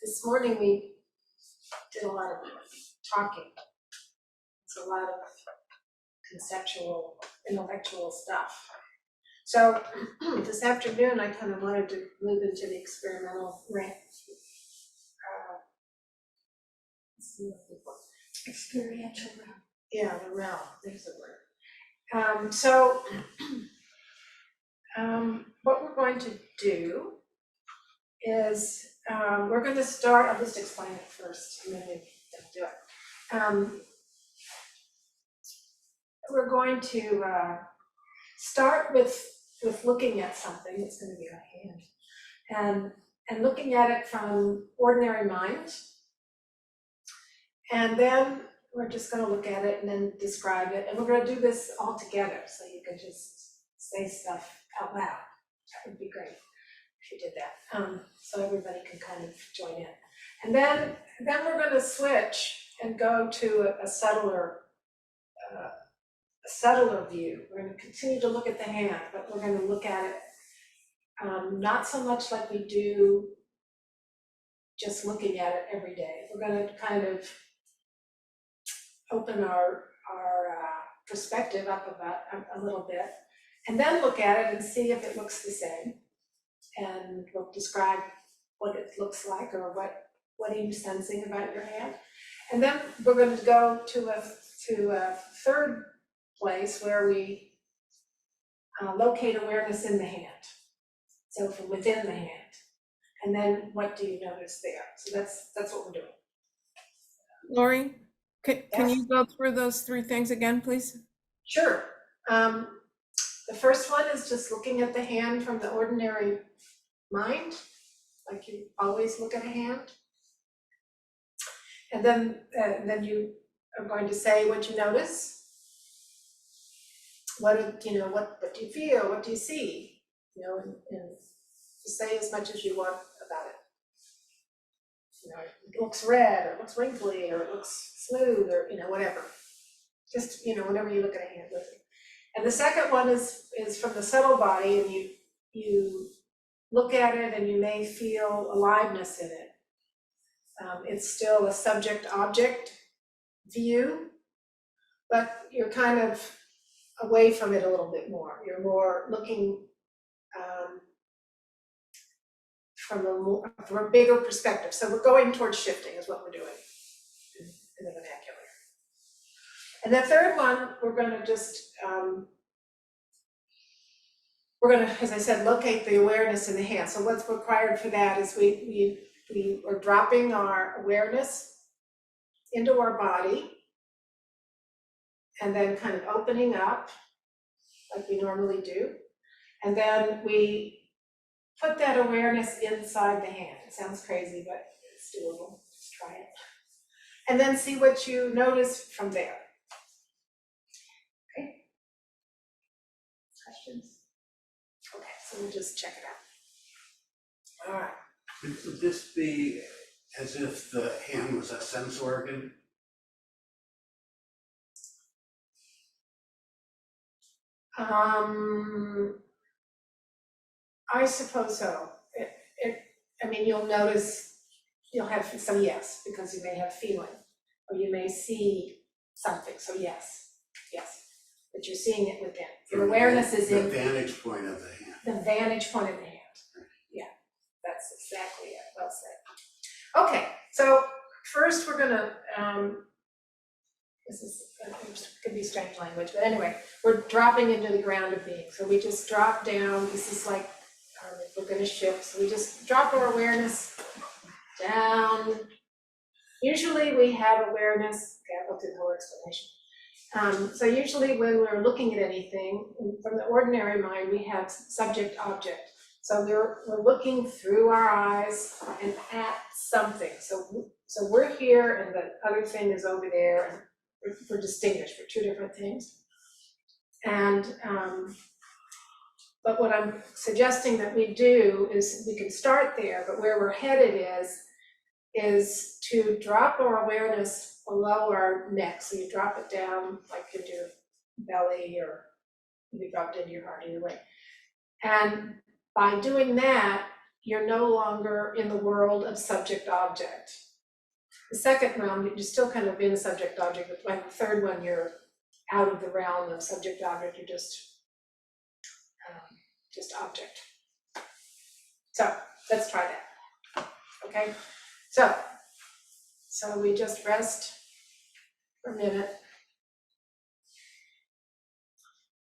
this morning we did a lot of talking. It's a lot of conceptual, intellectual stuff. So this afternoon, I kind of wanted to move into the experimental realm. Experiential realm. Yeah, the realm, there's the word. What we're going to do is, we're going to start, I'll just explain it first, and then we can do it. We're going to start with looking at something. It's going to be a hand, and looking at it from ordinary mind. And then we're just going to look at it and then describe it. And we're going to do this all together, so you can just say stuff out loud. That would be great if you did that, so everybody can kind of join in. And then we're going to switch and go to a subtler view. We're going to continue to look at the hand, but we're going to look at it not so much like we do just looking at it every day. We're going to kind of open our perspective up about a little bit, and then look at it and see if it looks the same. And we'll describe what it looks like, or what are you sensing about your hand. And then we're going to go to a third place where we locate awareness in the hand. So from within the hand. And then what do you notice there? So that's what we're doing. Laurie, can Yes? you go through those three things again, please? Sure. The first one is just looking at the hand from the ordinary mind, like you always look at a hand. And then you are going to say what you notice. What do you feel? What do you see? And just say as much as you want about it. It looks red, or it looks wrinkly, or it looks smooth, or whatever. Just whenever you look at a hand with it. And the second one is from the subtle body, and you look at it and you may feel aliveness in it. It's still a subject-object view, but you're kind of away from it a little bit more. You're more looking from a bigger perspective. So we're going towards shifting is what we're doing in the vernacular. And the third one, we're going to just, as I said, locate the awareness in the hand. So what's required for that is we are dropping our awareness into our body, and then kind of opening up like we normally do. And then we put that awareness inside the hand. It sounds crazy, but it's doable. Just try it. And then see what you notice from there. Okay? Questions? Okay, so we'll just check it out. All right. Would this be as if the hand was a sense organ? I suppose so. You'll notice, you'll have some yes, because you may have feeling, or you may see something, so yes, but you're seeing it within. Your awareness is in the vantage point of the hand. the vantage point of the hand. Yeah, that's exactly it, well said. Okay, so first we're gonna, this could be strange language, but anyway, we're dropping into the ground of being. So we just drop down. This is like, we're going to shift. So we just drop our awareness down. Usually we have awareness. Okay, I'll go through the whole explanation. So usually when we're looking at anything, from the ordinary mind, we have subject-object. So we're looking through our eyes and at something. So we're here, and the other thing is over there, and we're distinguished for two different things. And but what I'm suggesting that we do is we can start there, but where we're headed is to drop our awareness below our neck. So you drop it down like into your belly, or maybe drop it into your heart, either way. And by doing that, you're no longer in the world of subject-object. The second realm, you're still kind of in subject-object, but by the third one, you're out of the realm of subject-object, you're just object. So let's try that, okay? So we just rest for a minute.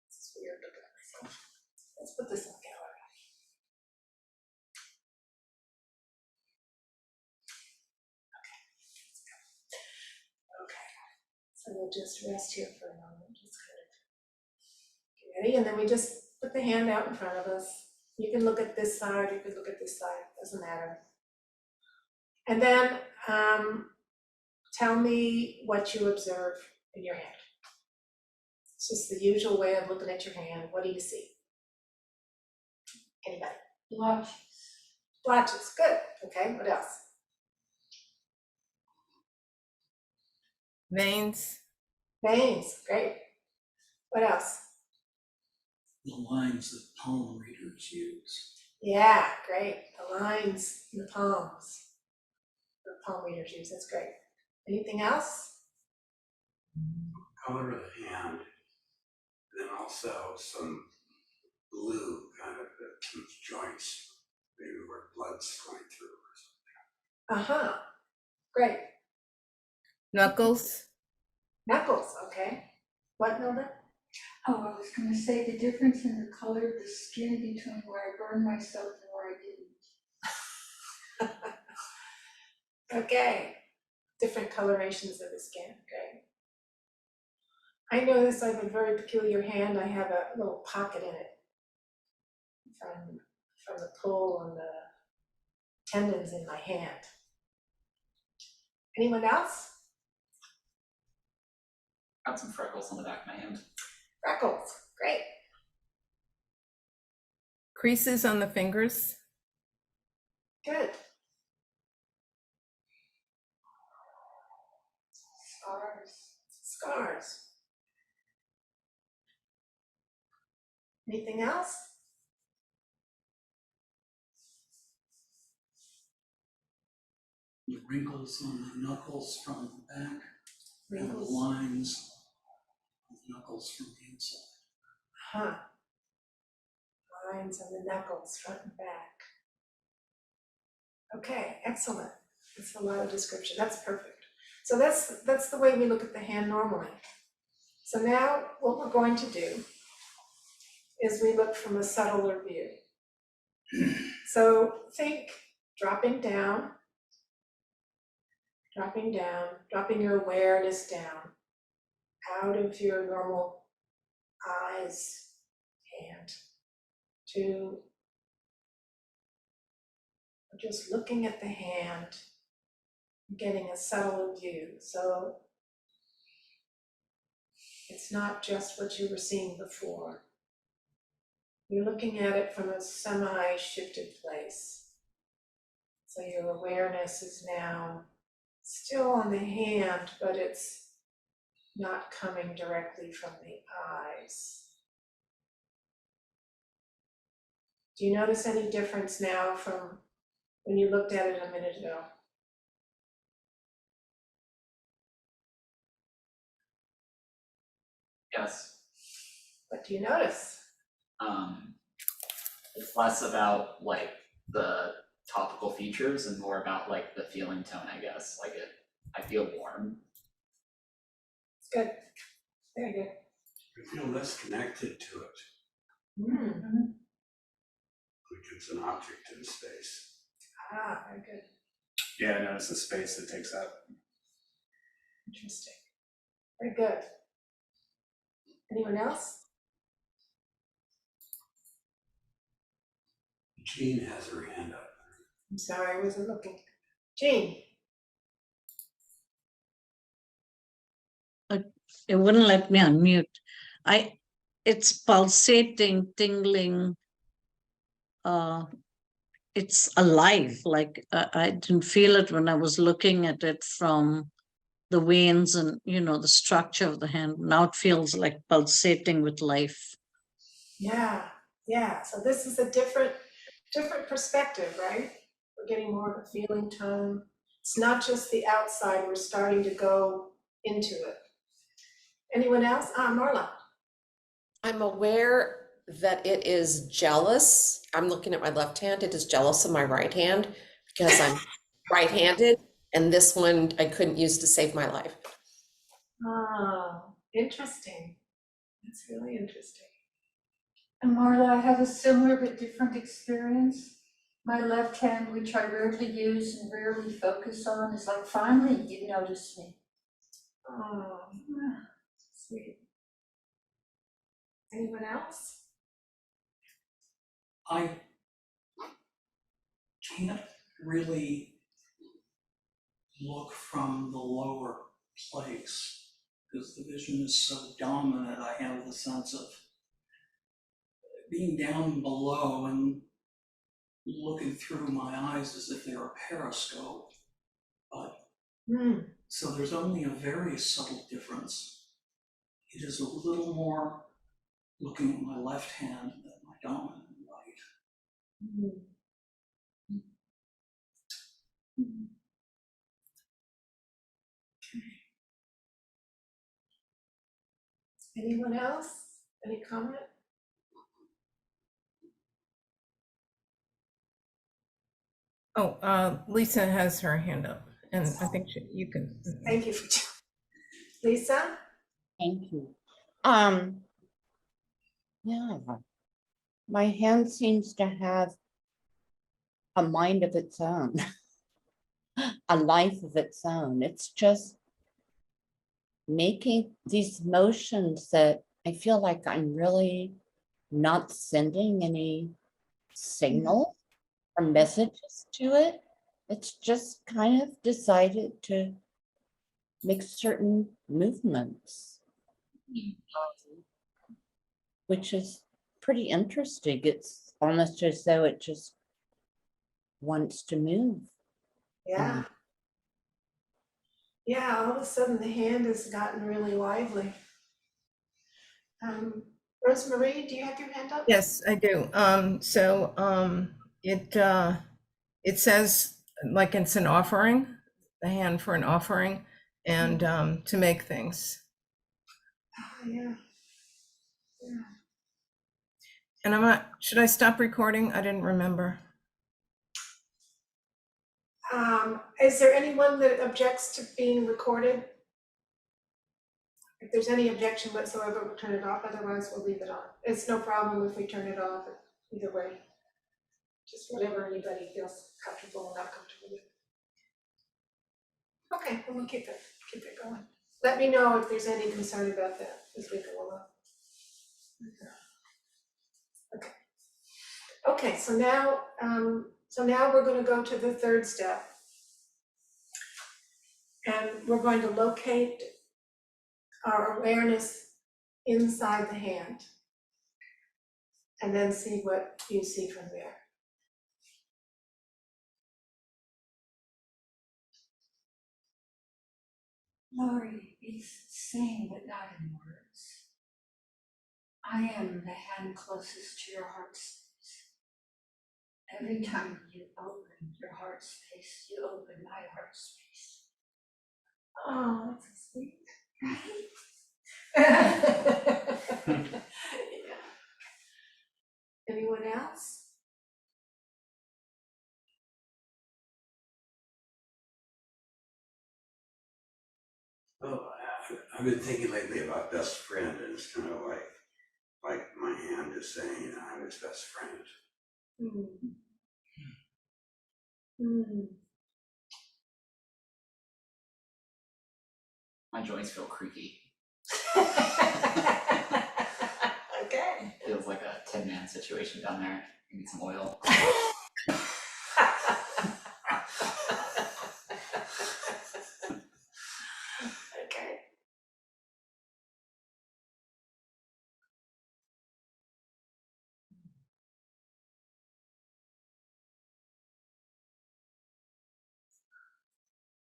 This is weird looking at myself. Let's put this in the gallery. Okay, so we'll just rest here for a moment, just kind of get ready, and then we just put the hand out in front of us. You can look at this side, you can look at this side, doesn't matter. And then tell me what you observe in your hand. It's just the usual way of looking at your hand. What do you see? Anybody? Blotches. Blotches, good. Okay, what else? Veins. Veins, great. What else? The lines that palm readers use. Yeah, great. The lines in the palms. The palm readers use, that's great. Anything else? Color of the hand, then also some blue kind of some joints, maybe where blood's going through or something. Great. Knuckles. Knuckles, okay. What, Milda? Oh, I was gonna say the difference in the color of the skin between where I burned myself and where I didn't. Okay. Different colorations of the skin, great. I notice I have a very peculiar hand. I have a little pocket in it from the pull on the tendons in my hand. Anyone else? Got some freckles on the back of my hand. Freckles, great. Creases on the fingers. Good. Scars. Anything else? The wrinkles on the knuckles from the back, and the Wrinkles. lines of the knuckles from the inside. Huh. Lines on the knuckles, front and back. Okay, excellent. That's a lot of description. That's perfect. So that's the way we look at the hand normally. So now what we're going to do is we look from a subtler view. So think dropping down, dropping your awareness down out of your normal eyes, hand, to just looking at the hand, getting a subtler view. So it's not just what you were seeing before. You're looking at it from a semi-shifted place. So your awareness is now still on the hand, but it's not coming directly from the eyes. Do you notice any difference now from when you looked at it a minute ago? Yes. What do you notice? It's less about like the topical features and more about like the feeling tone, I guess. Like I feel warm. It's good. Very good. You feel less connected to it, Mm. like it's an object in space. Ah, very good. Yeah, I notice the space it takes up. Interesting. Very good. Anyone else? Jean has her hand up. I'm sorry, I wasn't looking. Jean? It wouldn't let me unmute. It's pulsating, tingling. It's alive. Like I didn't feel it when I was looking at it from the veins and the structure of the hand. Now it feels like pulsating with life. Yeah. So this is a different different perspective, right? We're getting more of a feeling tone. It's not just the outside, we're starting to go into it. Anyone else? Marla. I'm aware that it is jealous. I'm looking at my left hand. It is jealous of my right hand because I'm right-handed, and this one I couldn't use to save my life. Oh, interesting. That's really interesting. And Marla, I had a similar but different experience. My left hand, which I rarely use and rarely focus on, is like, finally you notice me. Oh, sweet. Anyone else? I can't really look from the lower place because the vision is so dominant. I have the sense of being down below and looking through my eyes as if they're a periscope. But so there's only a very subtle difference. It is a little more looking at my left hand than my dominant right. Anyone else? Any comment? Oh, Lisa has her hand up, and I think you can. Thank you. Lisa? Thank you. Yeah, my hand seems to have a mind of its own, a life of its own. It's just making these motions that I feel like I'm really not sending any signal or messages to it. It's just kind of decided to make certain movements, which is pretty interesting. It's almost as though it just wants to move. Yeah. Yeah, all of a sudden the hand has gotten really lively. Rosemary, do you have your hand up? Yes, I do. It says like it's an offering, the hand for an offering, and to make things. Yeah. And I'm not. Should I stop recording? I didn't remember. Is there anyone that objects to being recorded? If there's any objection whatsoever, we'll turn it off, otherwise we'll leave it on. It's no problem if we turn it off, either way. Just whatever anybody feels comfortable or not comfortable with. Okay, well, we'll keep it going. Let me know if there's any concern about that as we go along. Okay. Okay, so now we're going to go to the third step. And we're going to locate our awareness inside the hand. And then see what you see from there. Laurie is saying, but not in words. I am the hand closest to your heart space. Every time you open your heart space, you open my heart space. Oh, that's so sweet. Yeah. Anyone else? Oh, I've been thinking lately about best friend, and it's kind of like my hand is saying I'm his best friend. My joints feel creaky. Okay. Feels like a 10-man situation down there. You need some oil. Okay.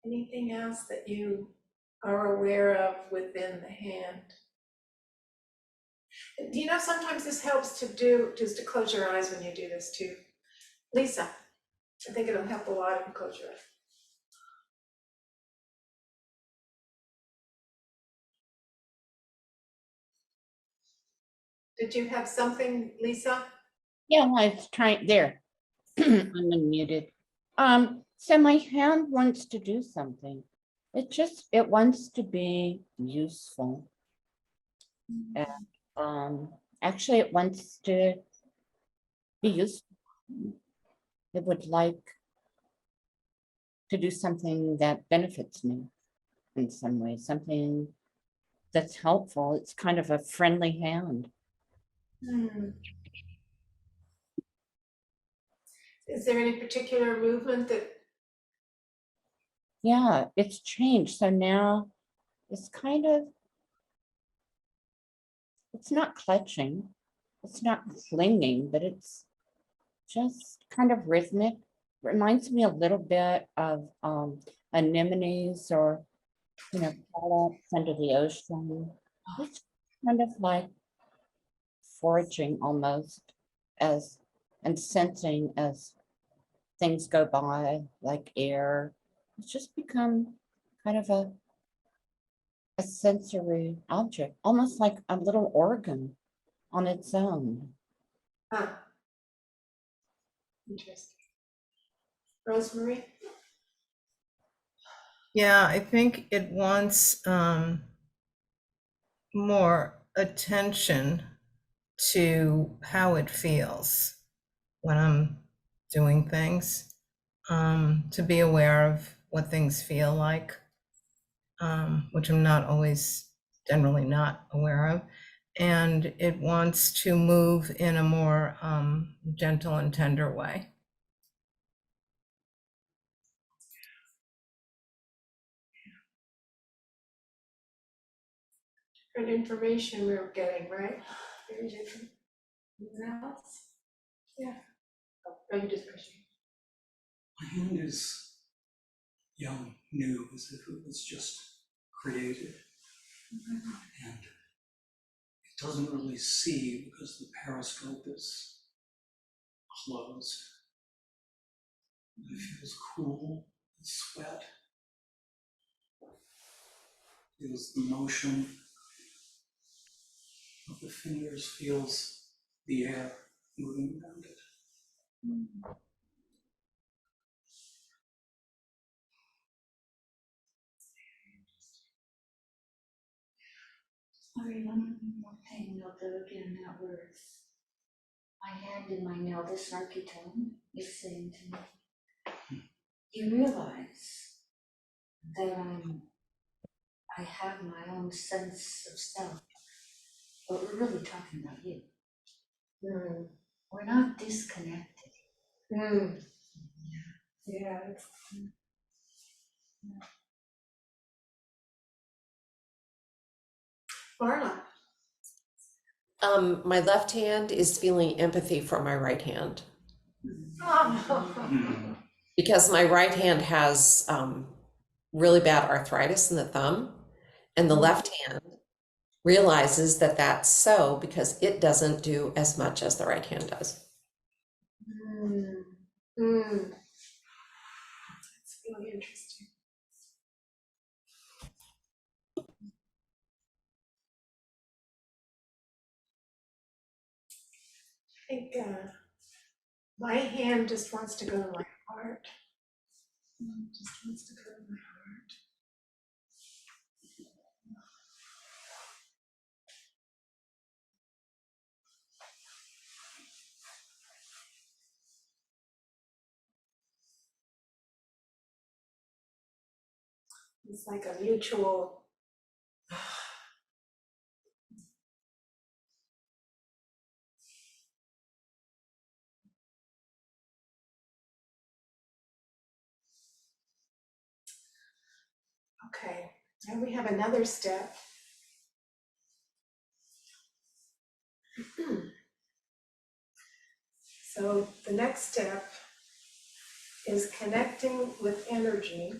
Anything else that you are aware of within the hand? Do you know sometimes this helps to do, just to close your eyes when you do this too? Lisa, I think it'll help a lot if you close your eyes. Did you have something, Lisa? Yeah, well, I was trying, there. I'm unmuted. So my hand wants to do something. It wants to be useful. And, actually it wants to be useful. It would like to do something that benefits me in some way, something that's helpful. It's kind of a friendly hand. Is there any particular movement that, Yeah, it's changed. So now it's kind of, it's not clutching, it's not clinging, but it's just kind of rhythmic. Reminds me a little bit of anemones or, polyps under the ocean. It's kind of like foraging almost as and sensing as things go by, like air. It's just become kind of a sensory object, almost like a little organ on its own. interesting. Rosemary? Yeah, I think it wants more attention to how it feels when I'm doing things, to be aware of what things feel like, which I'm not always, generally not aware of. And it wants to move in a more gentle and tender way. Different information we were getting, right? Very different. Anyone else? Yeah. Oh, you just pushing. My hand is young, new, as if it was just created. And it doesn't really see because the periscope is closed. It feels cool, it's sweat. Feels the motion of the fingers, feels the air moving around it. Laurie, one more thing, although again, that words. My hand in my nail, this snarky tone is saying to me, you realize that I have my own sense of self, but we're really talking about you. We're not disconnected. Yeah. Marla? My left hand is feeling empathy for my right hand. Oh. Because my right hand has really bad arthritis in the thumb, and the left hand realizes that that's so because it doesn't do as much as the right hand does. That's really interesting. I think my hand just wants to go to my heart. Just wants to go to my heart. It's like a mutual. Okay, now we have another step. So the next step is connecting with energy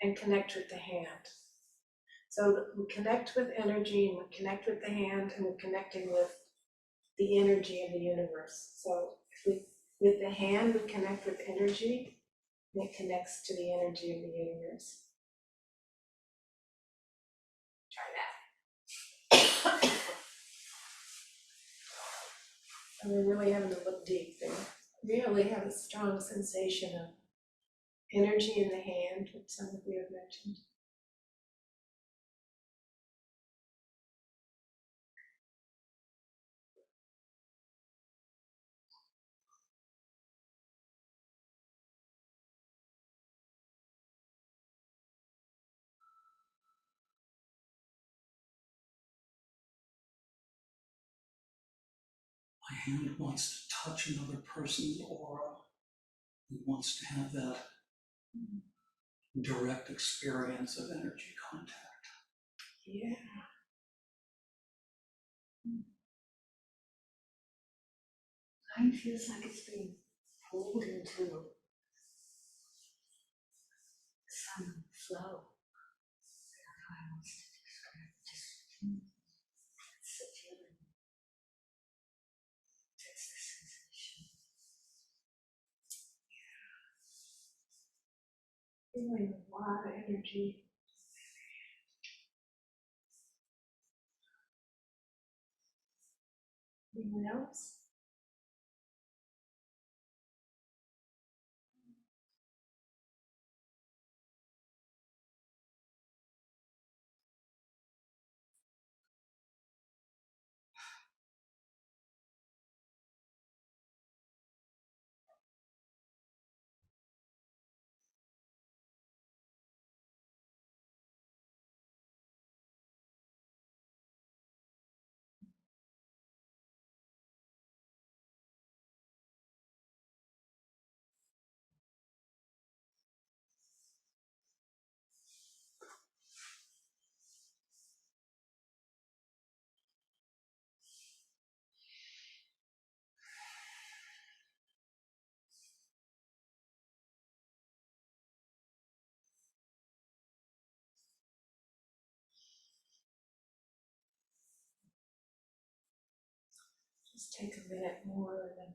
and connect with the hand. So we connect with energy and we connect with the hand and we're connecting with the energy of the universe. So if we, with the hand, we connect with energy, and it connects to the energy of the universe. Try that. And we're really having to look deep there. Really have a strong sensation of energy in the hand, which some of you have mentioned. My hand wants to touch another person's aura. It wants to have that direct experience of energy contact. Yeah. Mine feels like it's being pulled into some flow. I don't know how else to describe it. Just it's the feeling. It's the sensation. Feeling a lot of energy. Anyone else? Just take a minute more and then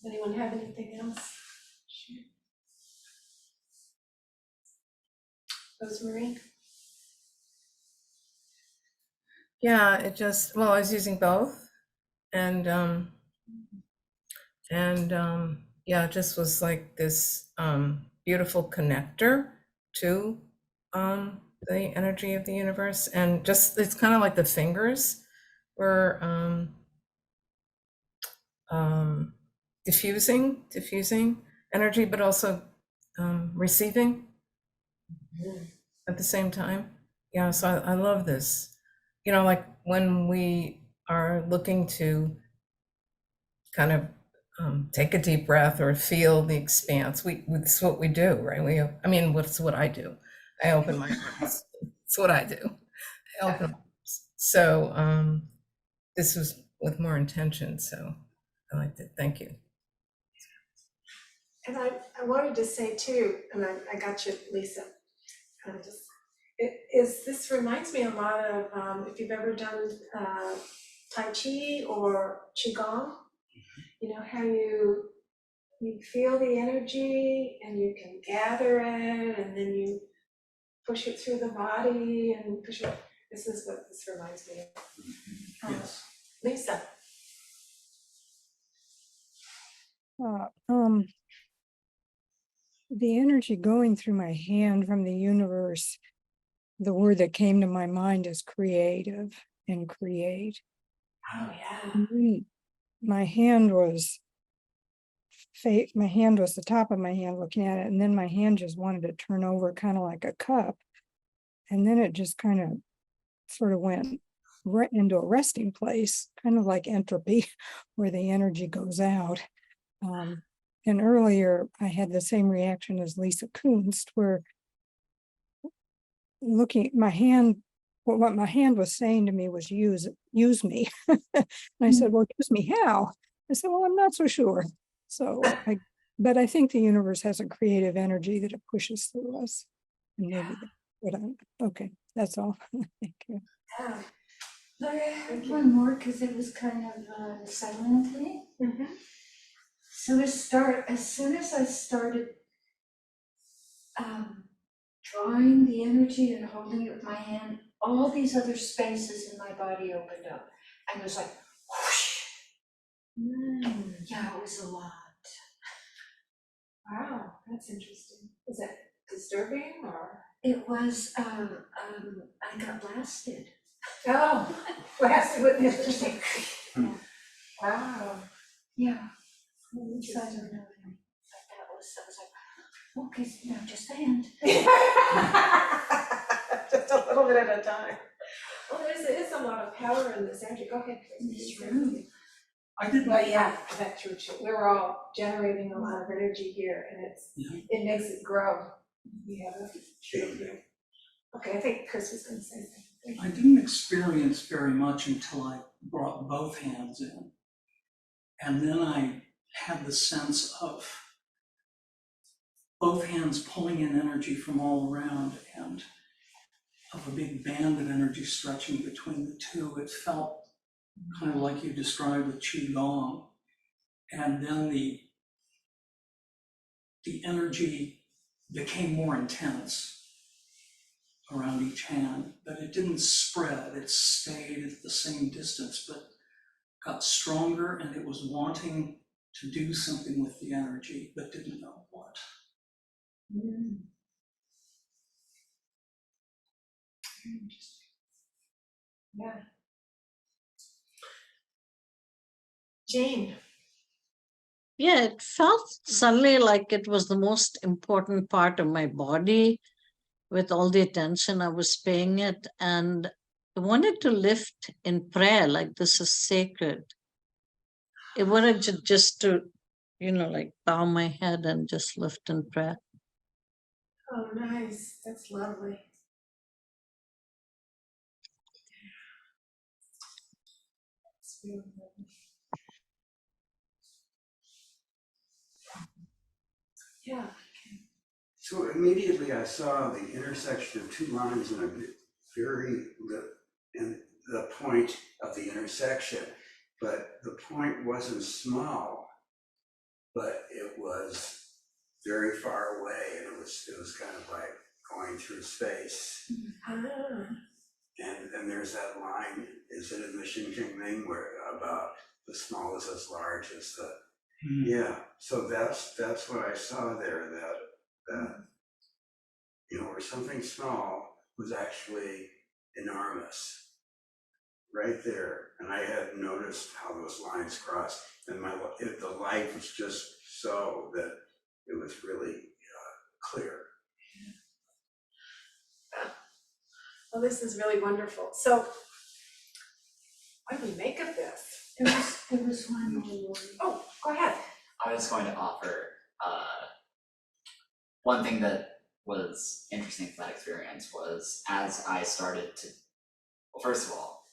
anyone have anything else? Sure. Rosemary? Yeah, it just, well, I was using both and yeah, it just was like this beautiful connector to the energy of the universe. And just, it's kind of like the fingers were diffusing energy, but also receiving at the same time. Yeah, so I love this. You know, like when we are looking to kind of take a deep breath or feel the expanse, it's what we do, right? I mean, what's what I do. I open my arms. It's what I do. I open my arms. So this was with more intention, so I liked it. Thank you. And I wanted to say too, and I got you, Lisa, this reminds me a lot of, if you've ever done Tai Chi or Qigong, you know, how you feel the energy and you can gather it and then you push it through the body and push it. This is what this reminds me of. Yes. Lisa. The energy going through my hand from the universe, the word that came to my mind is creative and create. Oh yeah. My hand was the top of my hand looking at it, and then my hand just wanted to turn over kind of like a cup. And then it just kind of sort of went into a resting place, kind of like entropy, where the energy goes out. And earlier I had the same reaction as Lisa Kunst, where looking at my hand, what my hand was saying to me was use me. And I said, well, use me how? I said, well, I'm not so sure. But I think the universe has a creative energy that it pushes through us. And maybe okay, that's all. Thank you. Yeah. Laurie, I have one more because it was kind of silent thing. So as soon as I started drawing the energy and holding it with my hand, all these other spaces in my body opened up. And it was like, whoosh. Yeah, it was a lot. Wow, that's interesting. Is that disturbing or? It was, I got blasted. Oh, blasted with this. Just like, Wow. yeah. So I don't know. But I was like, okay, now just the hand. Just a little bit at a time. Well, there is a lot of power in this energy. Go ahead, In please. this room. I didn't. Well, yeah, that's true too. We're all generating a lot of energy here and it makes it grow. We have a shield here. Okay, I think Chris was gonna say something. I didn't experience very much until I brought both hands in. And then I had the sense of both hands pulling in energy from all around and of a big band of energy stretching between the two. It felt kind of like you described with Qigong. And then the energy became more intense around each hand, but it didn't spread. It stayed at the same distance, but got stronger, and it was wanting to do something with the energy, but didn't know what. Very interesting. Yeah. Jane. Yeah, it felt suddenly like it was the most important part of my body with all the attention I was paying it. And I wanted to lift in prayer, like this is sacred. I wanted just to, like bow my head and just lift in prayer. Oh, nice. That's lovely. That's really lovely. Yeah. So immediately I saw the intersection of two lines and in the point of the intersection, but the point wasn't small, but it was very far away, and it was kind of like going through space. Ah. And there's that line, is it a Mission King thing, where about the small is as large as the, yeah, so that's what I saw there, that where something small was actually enormous, right there. And I hadn't noticed how those lines crossed, and the light was just so that it was really clear. Well, this is really wonderful. So, what do we make of this? There was one more, Laurie. Oh, go ahead. I was going to offer one thing that was interesting from that experience was as I started to, well, first of all,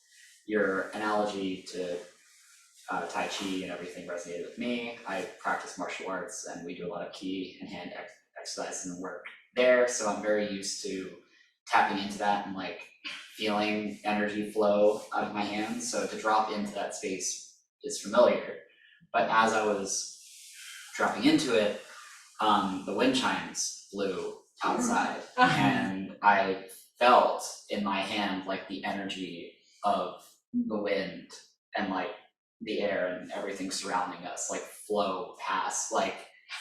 your analogy to Tai Chi and everything resonated with me. I practice martial arts and we do a lot of ki and hand exercise and work there, so I'm very used to tapping into that and like feeling energy flow out of my hands. So to drop into that space is familiar. But as I was dropping into it, the wind chimes blew outside and I felt in my hand like the energy of the wind and like the air and everything surrounding us like flow past, like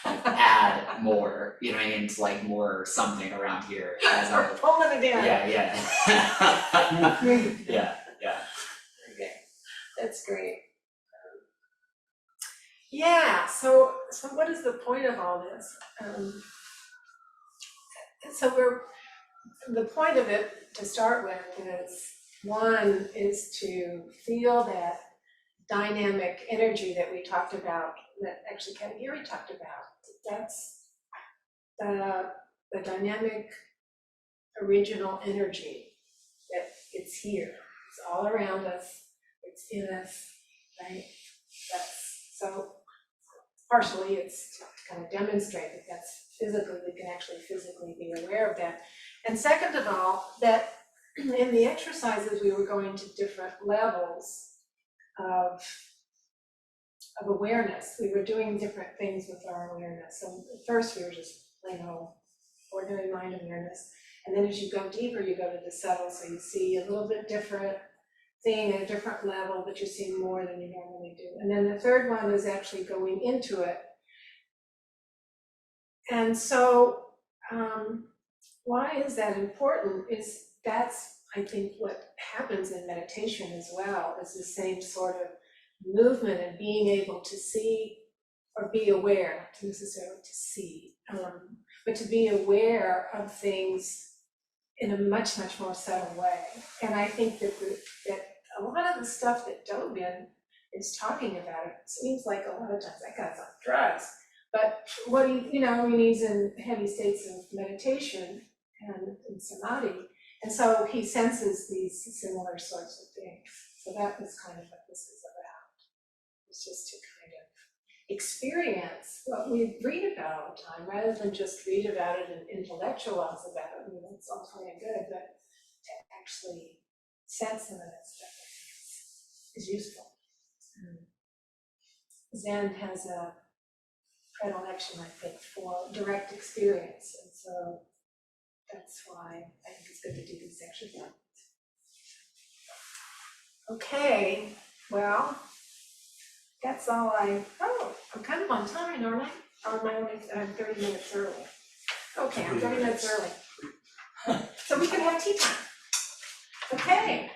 add more, you know what I mean, to like more something around here as I was Pulling it in. yeah. Great. Yeah. Okay, that's great. Yeah, so what is the point of all this? So the point of it to start with is One is to feel that dynamic energy that we talked about, that actually Katagiri talked about. That's the dynamic original energy, that it's here, it's all around us, it's in us, right? That's so partially it's to kind of demonstrate that that's physically, we can actually physically be aware of that. And second of all, that in the exercises we were going to different levels of awareness. We were doing different things with our awareness. So at first we were just plain old ordinary mind awareness. And then as you go deeper, you go to the subtle, so you see a little bit different thing at a different level, but you're seeing more than you normally do. And then the third one is actually going into it. And so why is that important? Is that's, I think, what happens in meditation as well, is the same sort of movement and being able to see or be aware, not necessarily to see, but to be aware of things in a much, much more subtle way. And I think that that a lot of the stuff that Dobin is talking about, it seems like a lot of times that guy's on drugs. But what he's in heavy states of meditation and samadhi, and so he senses these similar sorts of things. So that was kind of what this is about. It's just to kind of experience what we read about all the time, rather than just read about it and intellectualize about it. It's all fine and good, but to actually sense some of that stuff, I think, is useful. Zen has a predilection, I think, for direct experience, and so that's why I think it's good to do these exercises. Okay, well, that's all I'm kind of on time, aren't I? Or am I only, I'm 30 minutes early? Okay, I'm 30 minutes early. So we can have tea time. Okay,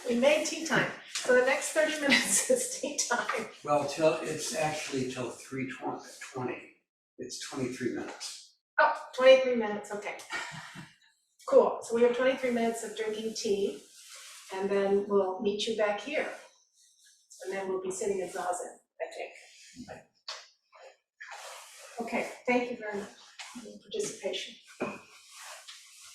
we made tea time. So the next 30 minutes is tea time. Well, it's actually till 3:20. It's 23 minutes. Oh, 23 minutes, okay. Cool, so we have 23 minutes of drinking tea, and then we'll meet you back here. And then we'll be sitting in zazen, I think. Okay, thank you very much for your participation.